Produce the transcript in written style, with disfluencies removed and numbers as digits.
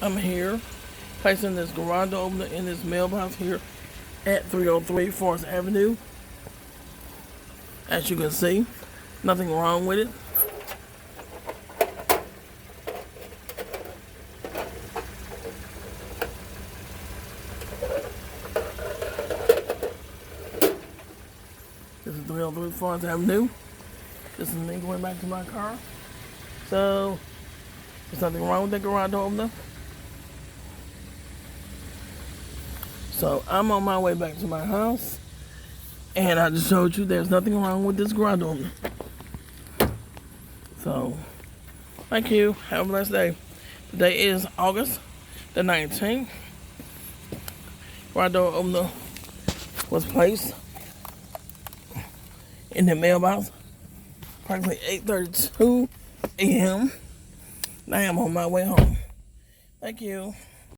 I'm here placing this garage door opener in this mailbox here at 303 Forest Avenue. As you can see, nothing wrong with it. This is 303 Forest Avenue. This is me going back to my car. So, there's nothing wrong with the garage door opener. So, I'm on my way back to my house. And I just showed you there's nothing wrong with this garage door opener. So, thank you. Have a blessed day. Today is August the 19th. Garage door opener was placed in the mailbox approximately 8:32 a.m. I am on my way home. Thank you.